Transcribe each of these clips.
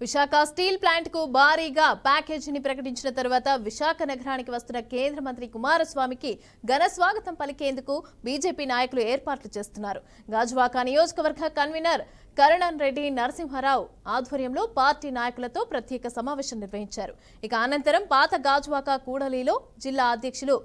Visakha steel plant కు భారీగా ప్యాకేజీని ప్రకటించిన తర్వాత విశాఖ నగరానికి వస్తున్న కేంద్ర మంత్రి కుమారస్వామికి ఘన స్వాగతం పలికేందుకు బీజేపీ నాయకులు ఏర్పాట్లు చేస్తున్నారు. గాజువాక నియోజకవర్గ కన్వీనర్ కరణన్ రెడ్డి నరసింహారావు ఆధ్వర్యంలో పార్టీ నాయకులతో ప్రత్యేక సమావేశం నిర్వహించారు. ఇక అనంతరం పాత గాజువాక కూడలిలో జిల్లా అధ్యక్షులు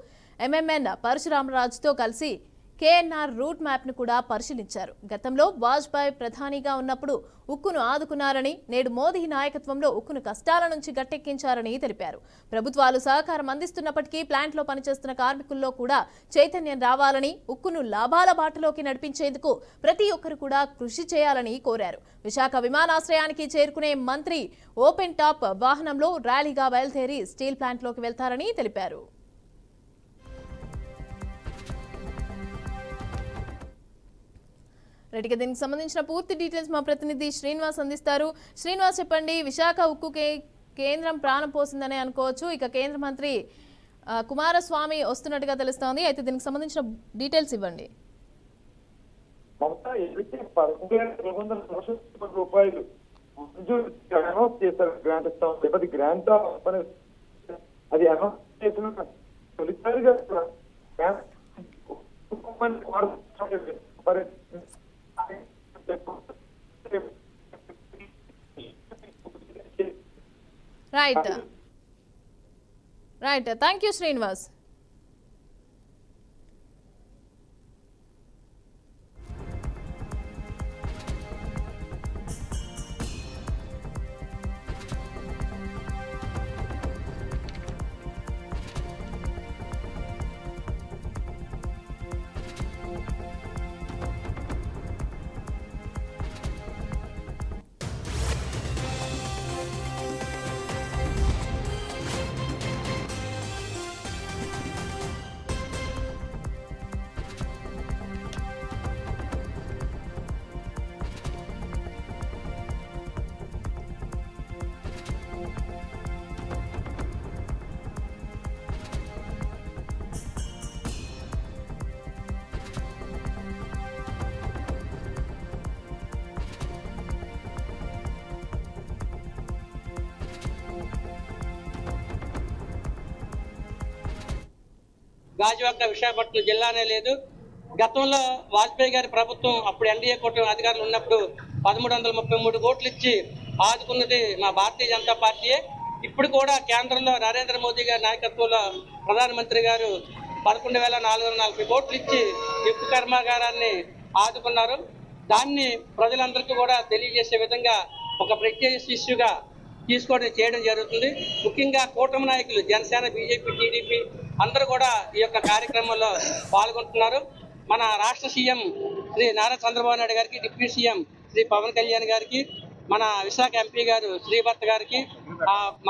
ఎంఎంఎన్ పరశురామరాజుతో కలిసి కేఎన్ఆర్ రూట్ మ్యాప్ ను కూడా పరిశీలించారు. గతంలో వాజ్పేయి ప్రధానిగా ఉన్నప్పుడు ఉక్కును ఆదుకున్నారని, నేడు మోదీ నాయకత్వంలో ఉక్కును కష్టాల నుంచి గట్టెక్కించారని తెలిపారు. ప్రభుత్వాలు సహకారం అందిస్తున్నప్పటికీ ప్లాంట్లో పనిచేస్తున్న కార్మికుల్లో కూడా చైతన్యం రావాలని, ఉక్కును లాభాల బాటలోకి నడిపించేందుకు ప్రతి ఒక్కరు కూడా కృషి చేయాలని కోరారు. విశాఖ విమానాశ్రయానికి చేరుకునే మంత్రి ఓపెన్ టాప్ వాహనంలో ర్యాలీగా బయలుదేరి స్టీల్ ప్లాంట్లోకి వెళ్తారని తెలిపారు. రెడ్డిగా దీనికి సంబంధించిన పూర్తి డీటెయిల్స్ మా ప్రతినిధి శ్రీనివాస్ అందిస్తారు. శ్రీనివాస్, చెప్పండి. విశాఖ ఉక్కు కేంద్రం ప్రాణం పోసిందని అనుకోవచ్చు. ఇక కేంద్ర మంత్రి కుమారస్వామి వస్తున్నట్టుగా తెలుస్తోంది. అయితే దీనికి సంబంధించిన డీటెయిల్స్ ఇవ్వండి. రూపాయలు చేశారు. గ్రాంట్ ఇస్తాం, గ్రాంట్ అది అనౌన్స్ చేసిన తొలిసారిగా right. Thank you Srinivas. Gajuwaka Visakhapatnam జిల్లానే లేదు. గతంలో వాజ్పేయి గారి ప్రభుత్వం, అప్పుడు ఎన్డీఏ కూటమి అధికారులు ఉన్నప్పుడు 1333 కోట్లు ఇచ్చి ఆదుకున్నది మా భారతీయ జనతా పార్టీయే. ఇప్పుడు కూడా కేంద్రంలో నరేంద్ర మోదీ గారి నాయకత్వంలో ప్రధానమంత్రి గారు 11,440 కోట్లు ఇచ్చి ఉక్కు కర్మాగారాన్ని ఆదుకున్నారు. దాన్ని ప్రజలందరికీ కూడా తెలియజేసే విధంగా ఒక ప్రత్యేక ఇష్యూగా తీసుకోవడం చేయడం జరుగుతుంది. ముఖ్యంగా కూటమి నాయకులు జనసేన, బీజేపీ, టీడీపీ అందరూ కూడా ఈ యొక్క కార్యక్రమంలో పాల్గొంటున్నారు. మన రాష్ట్ర సీఎం శ్రీ నారా చంద్రబాబు నాయుడు గారికి, డిప్యూటీ సీఎం శ్రీ పవన్ కళ్యాణ్ గారికి, మన విశాఖ ఎంపీ గారు శ్రీభర్త గారికి,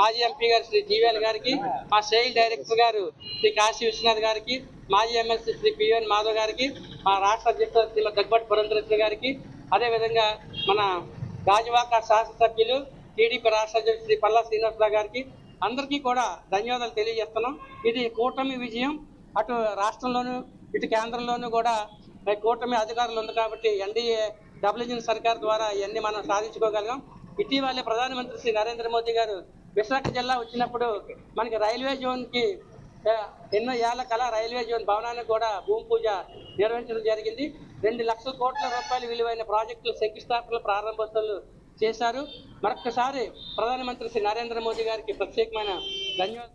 మాజీ ఎంపీ గారు శ్రీ జీవేల్ గారికి, మా సెయిల్ డైరెక్టర్ గారు శ్రీ కాశీ విశ్వనాథ్ గారికి, మాజీ ఎమ్మెల్సీ శ్రీ పిఎన్ మాధవ్ గారికి, మా రాష్ట్ర అధ్యక్షుడు శ్రీ దగ్గుబాటి పురంధరేశ్వరి గారికి, అదేవిధంగా మన గాజువాక శాసనసభ్యులు టీడీపీ రాష్ట్ర అధ్యక్షుడు శ్రీ పల్లా శ్రీనివాసరావు గారికి అందరికీ కూడా ధన్యవాదాలు తెలియజేస్తున్నాం. ఇది కూటమి విజయం. అటు రాష్ట్రంలోనూ ఇటు కేంద్రంలోనూ కూడా కూటమి అధికారులు ఉంది కాబట్టి ఎన్డీఏ డబుల్ సర్కార్ ద్వారా ఇవన్నీ మనం సాధించుకోగలిగాం. ఇటీవలే ప్రధానమంత్రి శ్రీ నరేంద్ర మోదీ గారు విశాఖ జిల్లా వచ్చినప్పుడు మనకి రైల్వే జోన్కి ఎన్నో ఏళ్ల కళ రైల్వే జోన్ భవనానికి కూడా భూమి పూజ నిర్వహించడం జరిగింది. 2 లక్షల కోట్ల రూపాయలు విలువైన ప్రాజెక్టులు శంకుస్థాపనలు, ప్రారంభోత్సవాలు చేశారు. మరొక్కసారి ప్రధానమంత్రి శ్రీ నరేంద్ర మోదీ గారికి ప్రత్యేకమైన ధన్యవాదాలు.